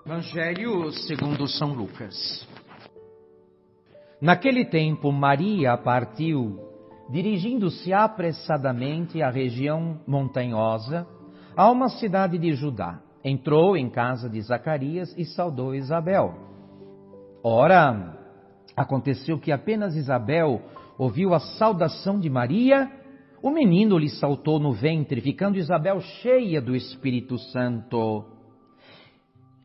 Evangelho segundo São Lucas. Naquele tempo, Maria partiu, dirigindo-se apressadamente à região montanhosa, a uma cidade de Judá. Entrou em casa de Zacarias e saudou Isabel. Ora, aconteceu que apenas Isabel ouviu a saudação de Maria, o menino lhe saltou no ventre, ficando Isabel cheia do Espírito Santo.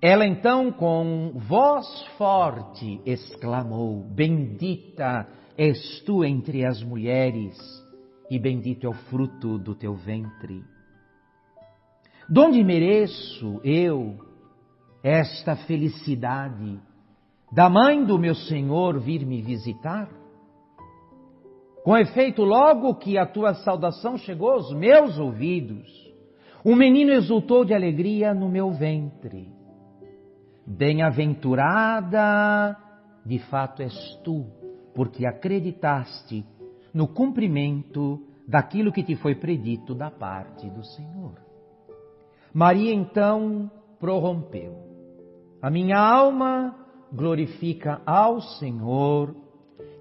Ela então, com voz forte, exclamou: Bendita és tu entre as mulheres, e bendito é o fruto do teu ventre. Donde mereço eu esta felicidade da mãe do meu Senhor vir me visitar? Com efeito, logo que a tua saudação chegou aos meus ouvidos, o menino exultou de alegria no meu ventre. Bem-aventurada, de fato és tu, porque acreditaste no cumprimento daquilo que te foi predito da parte do Senhor. Maria então prorrompeu: a minha alma glorifica ao Senhor,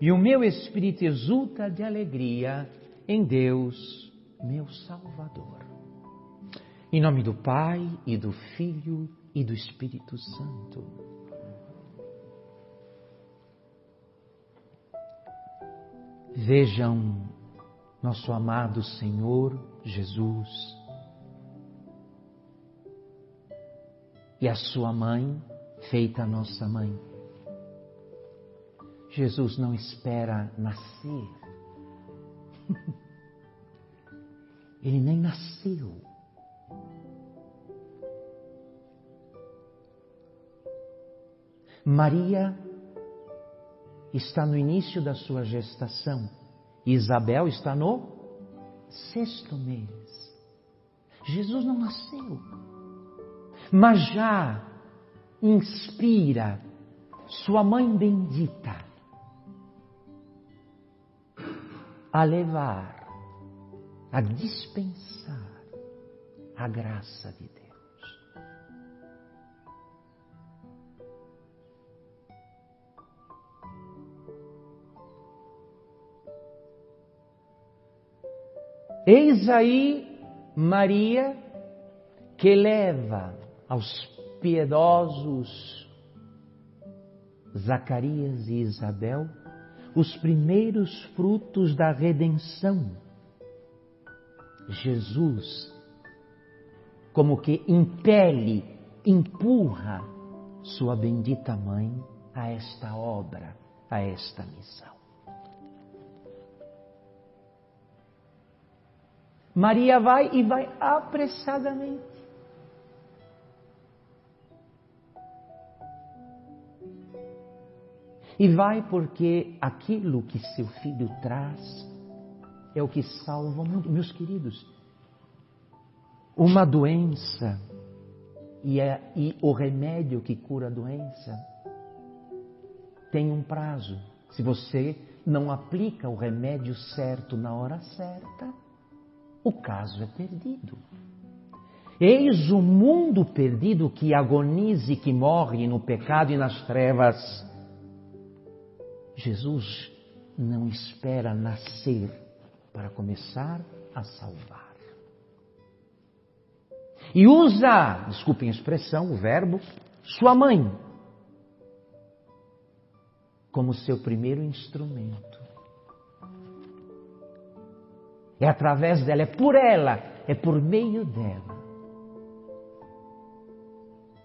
e o meu espírito exulta de alegria em Deus, meu Salvador. Em nome do Pai, e do Filho, e do Espírito Santo. Vejam nosso amado Senhor Jesus e a sua mãe, feita a nossa mãe. Jesus não espera nascer. Ele nem nasceu. Maria está no início da sua gestação. Isabel está no 6º mês. Jesus não nasceu, mas já inspira sua mãe bendita a levar, a dispensar a graça de Deus. Eis aí Maria, que leva aos piedosos Zacarias e Isabel os primeiros frutos da redenção. Jesus, como que impele, empurra sua bendita mãe a esta obra, a esta missão. Maria vai apressadamente. E vai porque aquilo que seu filho traz é o que salva o mundo. Meus queridos, uma doença e o remédio que cura a doença tem um prazo. Se você não aplica o remédio certo na hora certa, o caso é perdido. Eis o mundo perdido que agoniza e que morre no pecado e nas trevas. Jesus não espera nascer para começar a salvar. E usa, desculpem a expressão, o verbo, sua mãe como seu primeiro instrumento. É através dela, é por ela, é por meio dela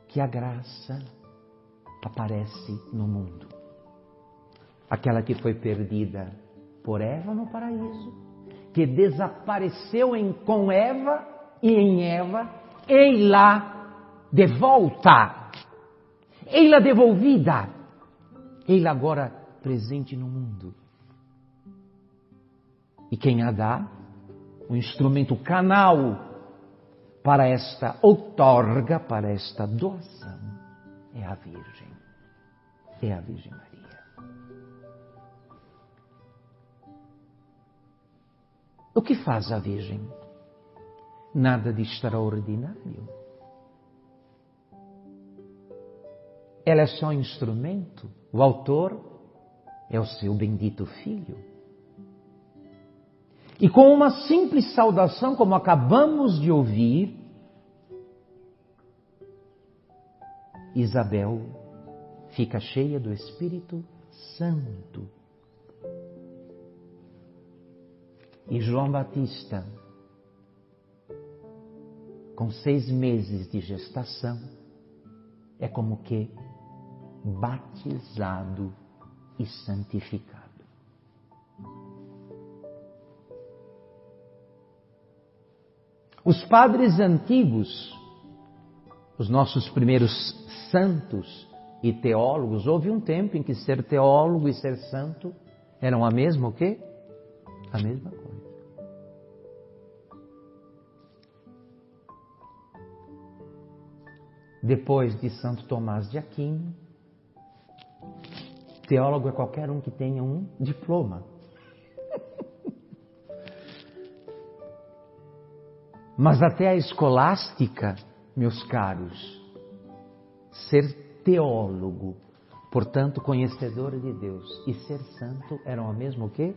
que a graça aparece no mundo. Aquela que foi perdida por Eva no paraíso, que desapareceu com Eva e em Eva, ei-la de volta, ei-la devolvida, ei-la agora presente no mundo. E quem a dá? O instrumento, o canal para esta outorga, para esta doação, é a Virgem Maria. O que faz a Virgem? Nada de extraordinário. ela é só um instrumento. O autor é o seu bendito Filho. E com uma simples saudação, como acabamos de ouvir, Isabel fica cheia do Espírito Santo. E João Batista, com 6 meses de gestação, é como que batizado e santificado. Os padres antigos, os nossos primeiros santos e teólogos, houve um tempo em que ser teólogo e ser santo eram a mesma o quê? A mesma coisa. Depois de Santo Tomás de Aquino, teólogo é qualquer um que tenha um diploma. Mas até a escolástica, meus caros, ser teólogo, portanto conhecedor de Deus, e ser santo eram a mesma o quê?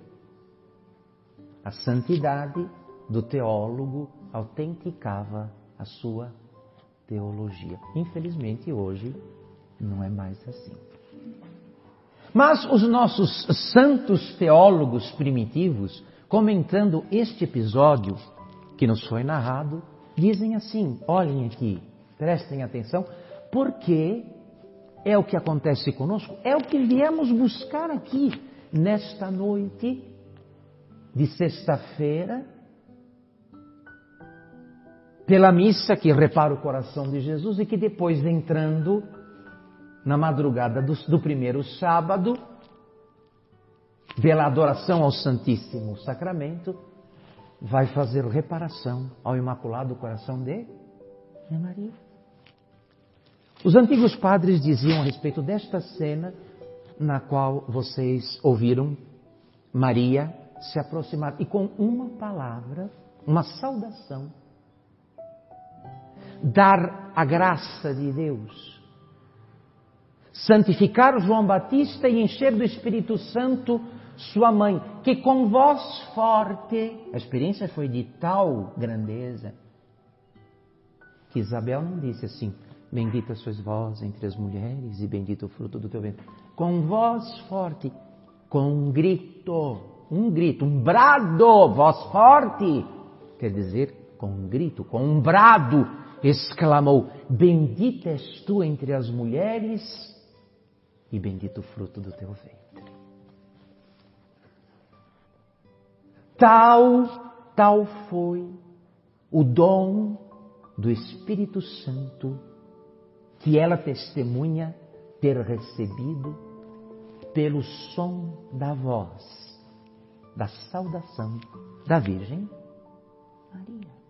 A santidade do teólogo autenticava a sua teologia. Infelizmente hoje não é mais assim. Mas os nossos santos teólogos primitivos, comentando este episódio que nos foi narrado, dizem assim, olhem aqui, prestem atenção, porque é o que acontece conosco, é o que viemos buscar aqui, nesta noite de sexta-feira, pela missa que repara o coração de Jesus e que depois, entrando na madrugada do primeiro sábado, pela adoração ao Santíssimo Sacramento, vai fazer reparação ao Imaculado Coração de Maria. Os antigos padres diziam a respeito desta cena na qual vocês ouviram Maria se aproximar e com uma palavra, uma saudação, dar a graça de Deus, santificar João Batista e encher do Espírito Santo sua mãe, que com voz forte, a experiência foi de tal grandeza, que Isabel não disse assim, bendita sois vós entre as mulheres e bendito o fruto do teu ventre. Com voz forte, com um grito, um brado, voz forte, quer dizer, com um grito, com um brado, exclamou, bendita és tu entre as mulheres e bendito o fruto do teu ventre. Tal foi o dom do Espírito Santo que ela testemunha ter recebido pelo som da voz, da saudação da Virgem Maria.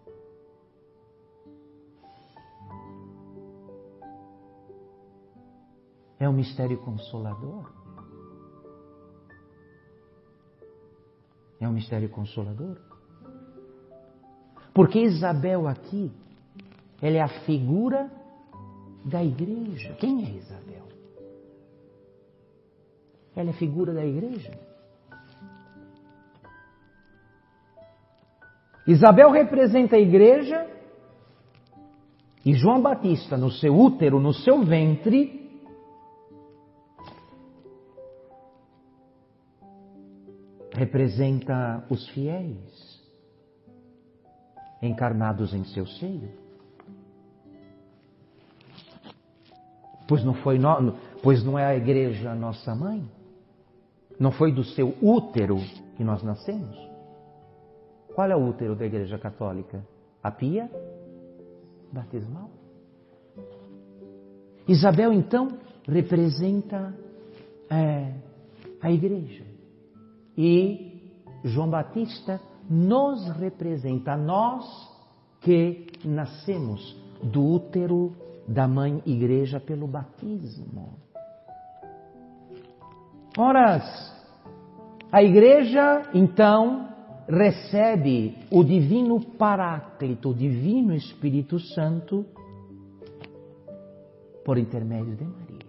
É um mistério consolador. É um mistério consolador. Porque Isabel aqui, ela é a figura da igreja. Quem é Isabel? Ela é figura da igreja. Isabel representa a igreja e João Batista, no seu útero, no seu ventre, representa os fiéis encarnados em seu seio. Pois não é a igreja a nossa mãe? Não foi do seu útero que nós nascemos? Qual é o útero da igreja católica? A pia batismal. Isabel, então, representa a igreja. E João Batista nos representa, nós que nascemos do útero da mãe igreja pelo batismo. Ora, a igreja, então, recebe o divino Paráclito, o divino Espírito Santo, por intermédio de Maria.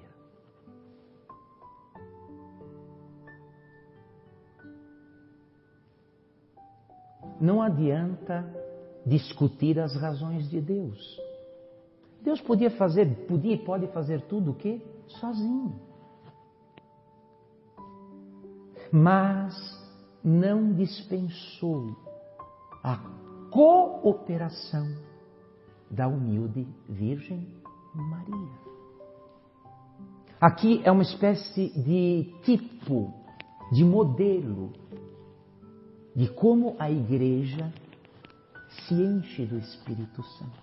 não adianta discutir as razões de Deus. Deus podia e pode fazer tudo o quê? Sozinho. Mas não dispensou a cooperação da humilde Virgem Maria. Aqui é uma espécie de tipo, de modelo, de como a Igreja se enche do Espírito Santo.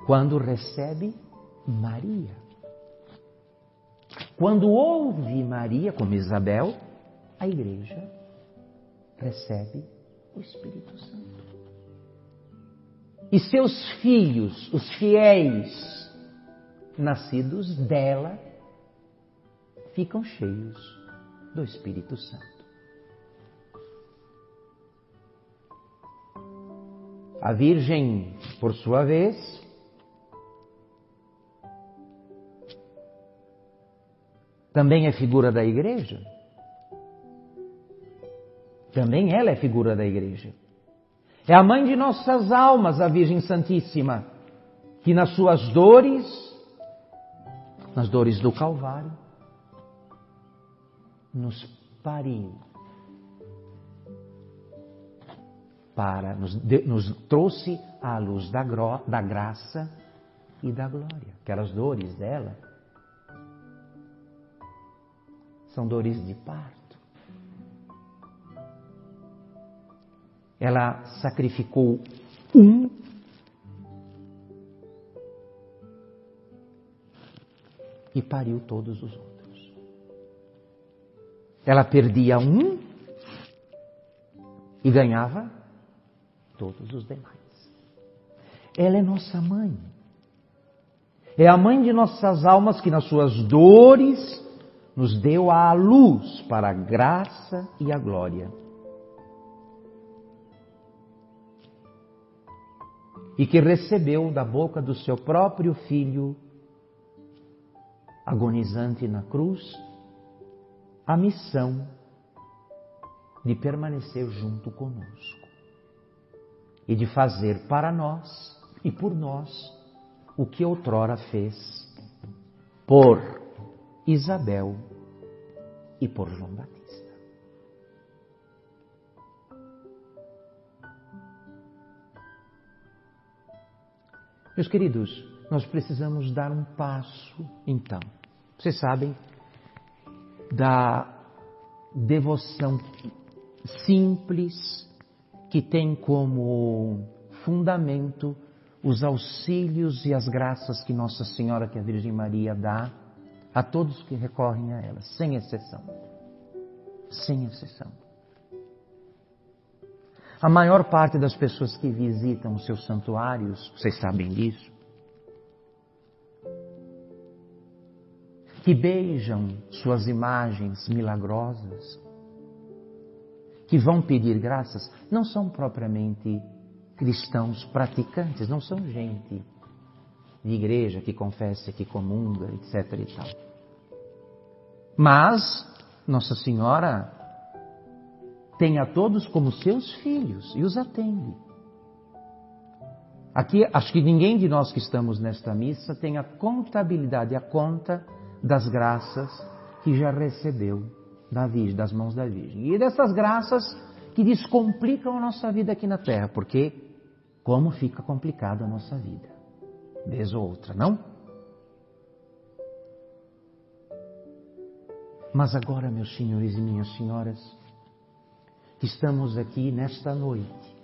Quando recebe Maria. Quando ouve Maria, como Isabel, a Igreja recebe o Espírito Santo. E seus filhos, os fiéis, nascidos dela, ficam cheios do Espírito Santo. A Virgem, por sua vez, também é figura da Igreja. Também ela é figura da Igreja. É a mãe de nossas almas, a Virgem Santíssima, que nas suas dores, nas dores do Calvário, nos pariu, nos trouxe à luz da graça e da glória. Aquelas dores dela são dores de parto. Ela sacrificou um e pariu todos os outros. Ela perdia um e ganhava todos os demais. Ela é nossa mãe. É a mãe de nossas almas que nas suas dores nos deu à luz para a graça e a glória. E que recebeu da boca do seu próprio Filho, agonizante na cruz, a missão de permanecer junto conosco e de fazer para nós e por nós o que outrora fez por Isabel e por João Batista. Meus queridos, nós precisamos dar um passo, então. Vocês sabem da devoção simples que tem como fundamento os auxílios e as graças que Nossa Senhora, que a Virgem Maria, dá a todos que recorrem a ela, sem exceção. Sem exceção. A maior parte das pessoas que visitam os seus santuários, vocês sabem disso, que beijam suas imagens milagrosas, que vão pedir graças, não são propriamente cristãos praticantes, não são gente de igreja que confessa, que comunga, etc. e tal. Mas Nossa Senhora tem a todos como seus filhos e os atende. Aqui, acho que ninguém de nós que estamos nesta missa tem a contabilidade, a conta das graças que já recebeu da Virgem, das mãos da Virgem. E dessas graças que descomplicam a nossa vida aqui na Terra, porque como fica complicada a nossa vida, vez ou outra, não? Mas agora, meus senhores e minhas senhoras, que estamos aqui nesta noite,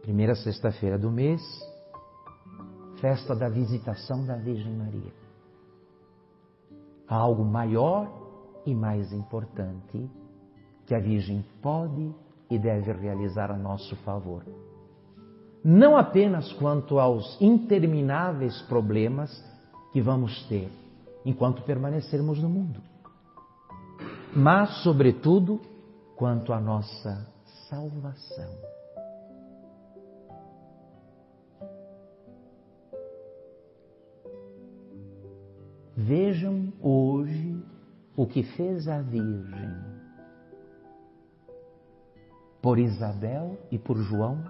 primeira sexta-feira do mês, festa da visitação da Virgem Maria. Há algo maior e mais importante que a Virgem pode e deve realizar a nosso favor. Não apenas quanto aos intermináveis problemas que vamos ter enquanto permanecermos no mundo, mas, sobretudo, quanto à nossa salvação. Vejam hoje o que fez a Virgem por Isabel e por João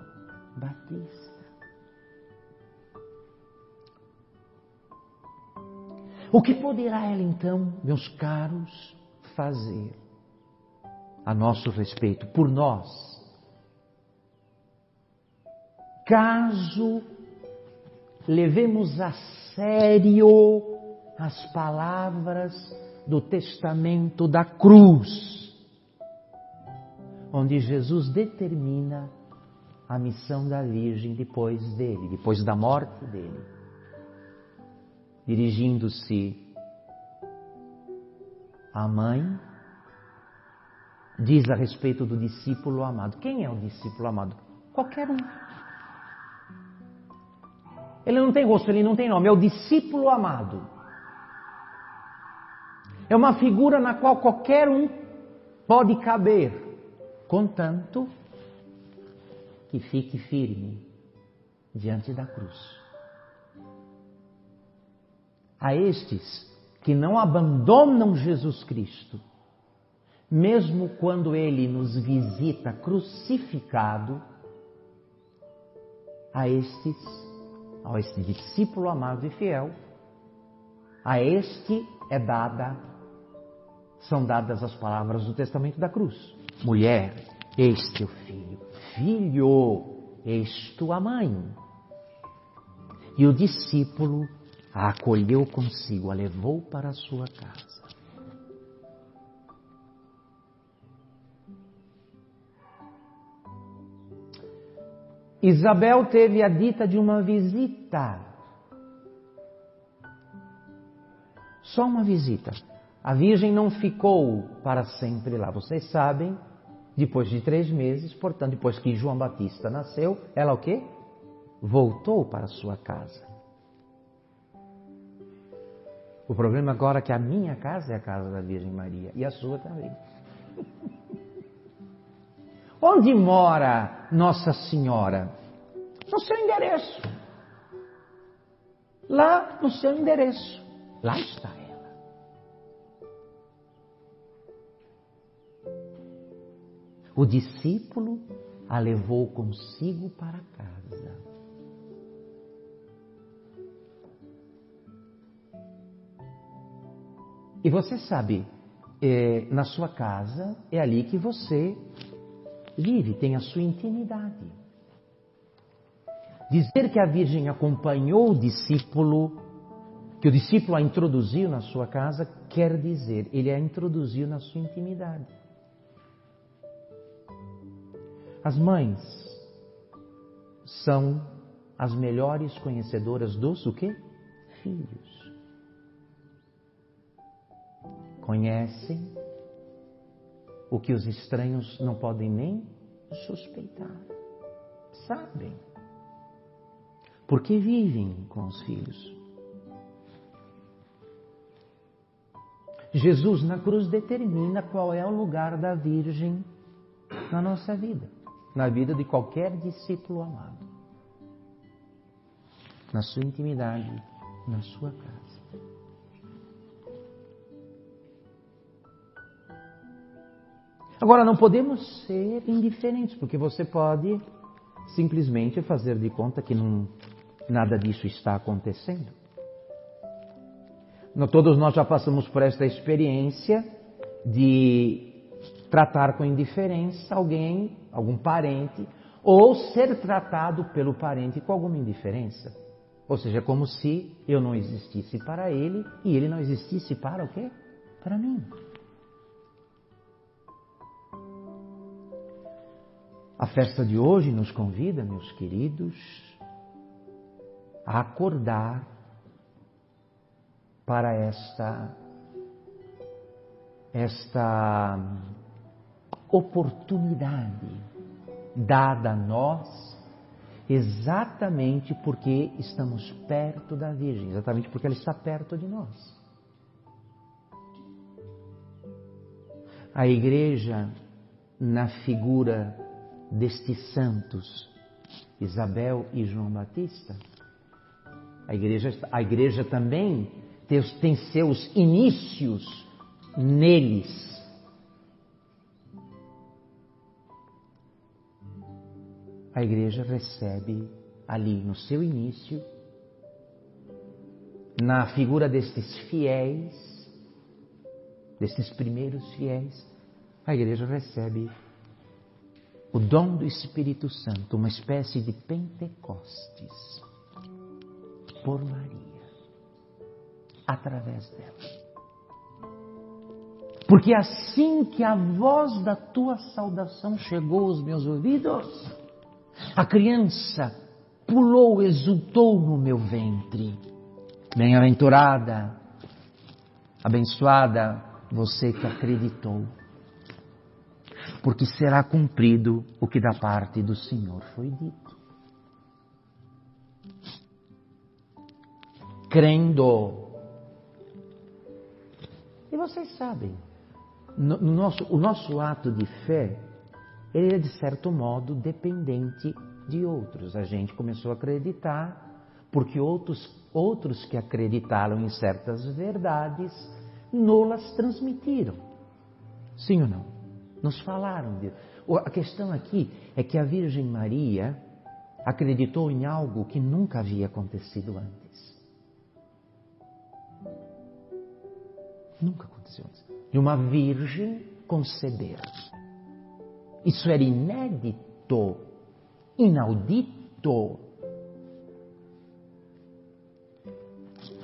Batista. O que poderá ela então, meus caros, fazer a nosso respeito, por nós, caso levemos a sério as palavras do testamento da cruz, onde Jesus determina a missão da Virgem depois dele, depois da morte dele, dirigindo-se à mãe, diz a respeito do discípulo amado. Quem é o discípulo amado? Qualquer um. Ele não tem rosto, ele não tem nome, é o discípulo amado. É uma figura na qual qualquer um pode caber, contanto que fique firme diante da cruz. A estes que não abandonam Jesus Cristo, mesmo quando Ele nos visita crucificado, a este discípulo amado e fiel, a este são dadas as palavras do testamento da cruz. Mulher, eis teu filho. Filho, eis tua mãe. E o discípulo a acolheu consigo, a levou para a sua casa. Isabel teve a dita de uma visita. Só uma visita. A Virgem não ficou para sempre lá. Vocês sabem, depois de 3 meses, portanto, depois que João Batista nasceu, ela o quê? Voltou para a sua casa. O problema agora é que a minha casa é a casa da Virgem Maria e a sua também. Onde mora Nossa Senhora? No seu endereço. Lá no seu endereço. Lá está ela. O discípulo a levou consigo para casa. E você sabe, na sua casa é ali que você vive, tem a sua intimidade. Dizer que a Virgem acompanhou o discípulo, que o discípulo a introduziu na sua casa, quer dizer, ele a introduziu na sua intimidade. As mães são as melhores conhecedoras dos o quê? Filhos. Conhecem o que os estranhos não podem nem suspeitar. Sabem. Porque vivem com os filhos. Jesus na cruz determina qual é o lugar da Virgem na nossa vida. Na vida de qualquer discípulo amado. Na sua intimidade, na sua casa. Agora, não podemos ser indiferentes, porque você pode simplesmente fazer de conta que nada disso está acontecendo. Todos nós já passamos por esta experiência de tratar com indiferença alguém, algum parente, ou ser tratado pelo parente com alguma indiferença. Ou seja, como se eu não existisse para ele e ele não existisse para o quê? Para mim. A festa de hoje nos convida, meus queridos, a acordar para esta oportunidade dada a nós, exatamente porque estamos perto da Virgem, exatamente porque ela está perto de nós. A Igreja, na figura destes santos, Isabel e João Batista, a igreja também tem seus inícios neles. a igreja recebe ali no seu início, na figura destes fiéis, destes primeiros fiéis, a igreja recebe o dom do Espírito Santo, uma espécie de Pentecostes, por Maria, através dela. Porque assim que a voz da tua saudação chegou aos meus ouvidos, a criança pulou, exultou no meu ventre. Bem-aventurada, abençoada, você que acreditou, porque será cumprido o que da parte do Senhor foi dito. Crendo. E vocês sabem, o nosso ato de fé, ele é de certo modo dependente de outros. A gente começou a acreditar porque outros que acreditaram em certas verdades nos transmitiram. Sim ou não? Nos falaram disso. A questão aqui é que a Virgem Maria acreditou em algo que nunca havia acontecido antes. Nunca aconteceu antes. De uma virgem conceber. Isso era inédito, inaudito.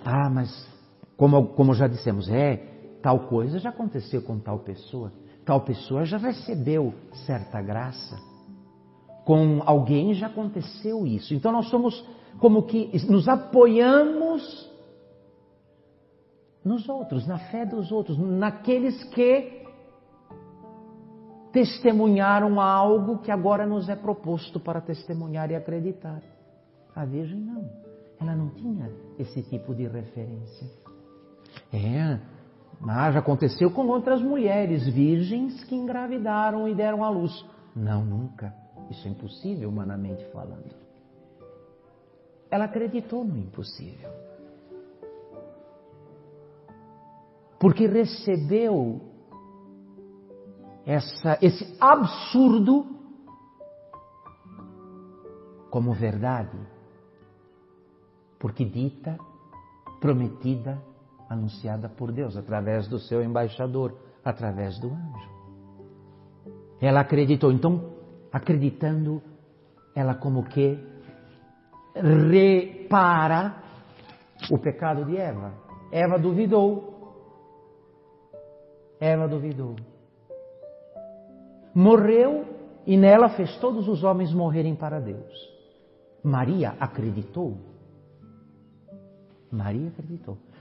Ah, mas como já dissemos, tal coisa já aconteceu com tal pessoa já recebeu certa graça. Com alguém já aconteceu isso. Então nós somos como que nos apoiamos nos outros, na fé dos outros, naqueles que testemunharam algo que agora nos é proposto para testemunhar e acreditar. A Virgem não. Ela não tinha esse tipo de referência. Mas já aconteceu com outras mulheres virgens que engravidaram e deram à luz. Não, nunca. Isso é impossível, humanamente falando. Ela acreditou no impossível. Porque recebeu esse absurdo como verdade. Porque dita, prometida, anunciada por Deus, através do seu embaixador, através do anjo. Ela acreditou, então, acreditando, ela como que repara o pecado de Eva. Eva duvidou. Morreu e nela fez todos os homens morrerem para Deus. Maria acreditou.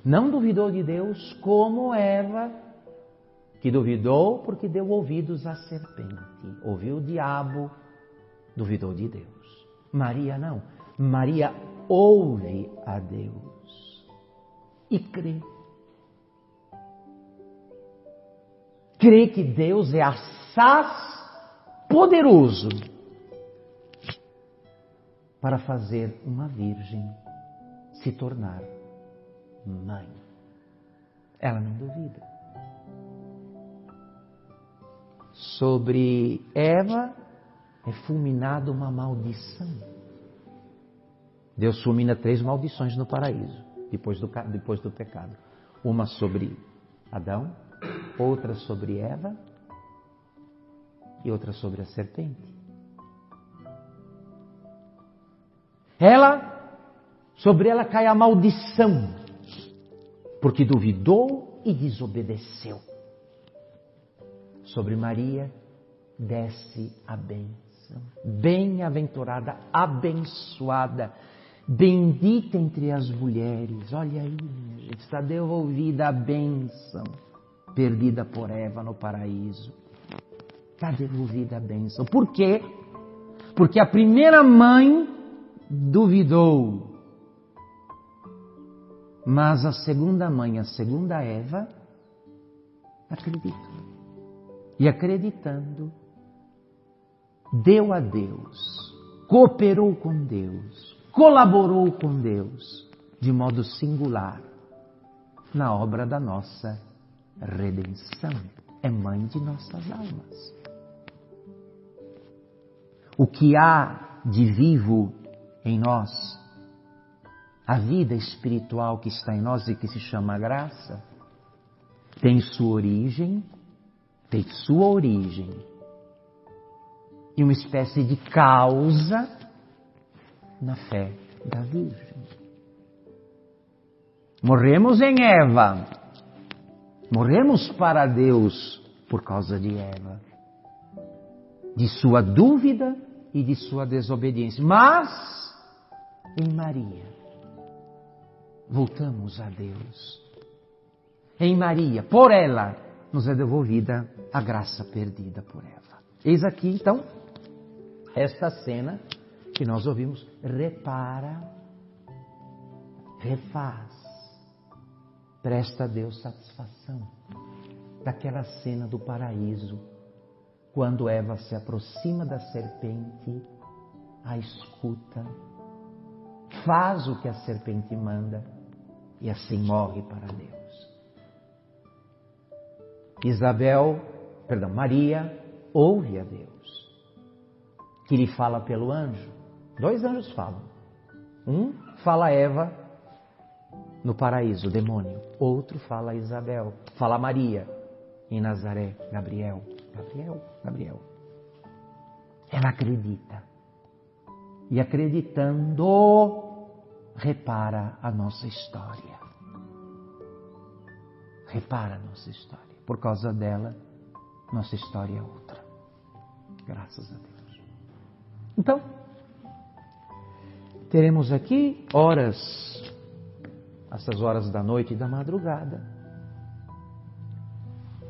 Não duvidou de Deus como Eva, que duvidou porque deu ouvidos à serpente. Ouviu o diabo, duvidou de Deus. Maria não. Maria ouve a Deus e crê. Crê que Deus é assaz poderoso para fazer uma virgem se tornar mãe. Ela não duvida. Sobre Eva é fulminada uma maldição. Deus fulmina 3 maldições no paraíso, depois do pecado. Uma sobre Adão, outra sobre Eva e outra sobre a serpente. Sobre ela cai a maldição, porque duvidou e desobedeceu. Sobre Maria desce a bênção. Bem-aventurada, abençoada, bendita entre as mulheres. Olha aí, minha gente, está devolvida a bênção perdida por Eva no paraíso. Está devolvida a bênção. Por quê? Porque a primeira mãe duvidou. Mas a segunda mãe, a segunda Eva, acreditou. E acreditando, deu a Deus, cooperou com Deus, colaborou com Deus, de modo singular, na obra da nossa redenção. É mãe de nossas almas. O que há de vivo em nós, a vida espiritual que está em nós e que se chama graça, tem sua origem e uma espécie de causa na fé da Virgem. Morremos em Eva, morremos para Deus por causa de Eva, de sua dúvida e de sua desobediência. Mas, em Maria, voltamos a Deus. Em Maria, por ela, nos é devolvida a graça perdida por Eva. Eis aqui, então, esta cena que nós ouvimos. Repara, refaz, presta a Deus satisfação daquela cena do paraíso, quando Eva se aproxima da serpente, a escuta, faz o que a serpente manda e assim morre para Deus. Maria ouve a Deus, que lhe fala pelo anjo. 2 anjos falam. Um fala a Eva no paraíso, o demônio. Outro fala a Isabel, fala a Maria em Nazaré, Gabriel. Ela acredita. E acreditando, repara a nossa história. Repara a nossa história. Por causa dela, nossa história é outra. Graças a Deus. Então, teremos aqui horas, essas horas da noite e da madrugada,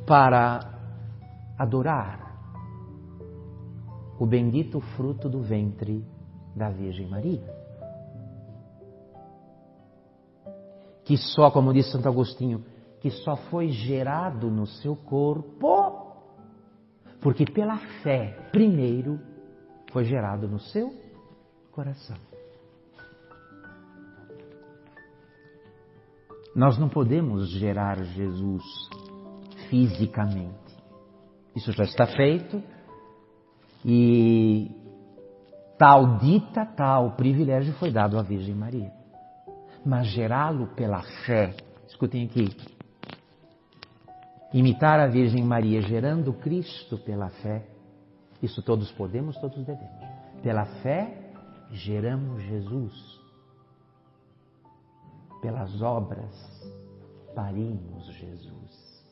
para adorar o bendito fruto do ventre da Virgem Maria. Que só, como diz Santo Agostinho, que só foi gerado no seu corpo, porque pela fé, primeiro, foi gerado no seu coração. Nós não podemos gerar Jesus fisicamente. Isso já está feito e tal privilégio foi dado à Virgem Maria. Mas gerá-lo pela fé, escutem aqui, imitar a Virgem Maria gerando Cristo pela fé, isso todos podemos, todos devemos. Pela fé geramos Jesus. Pelas obras parimos Jesus.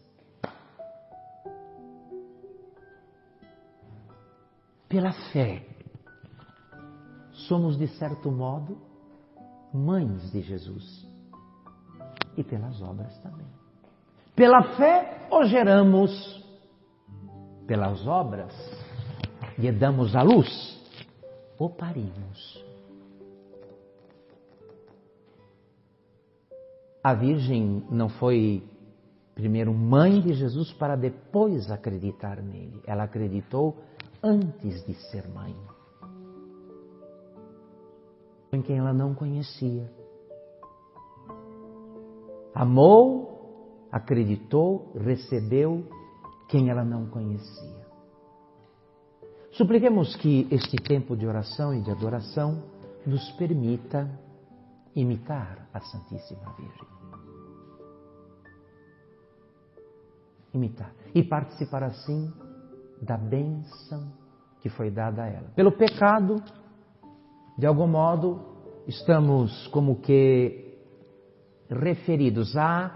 Pela fé somos, de certo modo, mães de Jesus. E pelas obras também. Pela fé o geramos, pelas obras lhe damos a luz, o parimos. A Virgem não foi primeiro mãe de Jesus para depois acreditar nele. Ela acreditou antes de ser mãe. Em quem ela não conhecia. Amou, acreditou, recebeu quem ela não conhecia. Supliquemos que este tempo de oração e de adoração nos permita imitar a Santíssima Virgem. Imitar. E participar assim da bênção que foi dada a ela. Pelo pecado, de algum modo, estamos como que referidos a,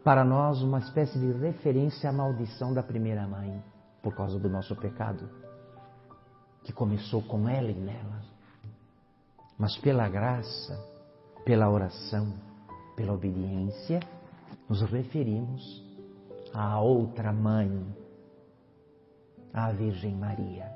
para nós, uma espécie de referência à maldição da primeira mãe, por causa do nosso pecado, que começou com ela e nela. Mas pela graça, pela oração, pela obediência, nos referimos à outra mãe, à Virgem Maria.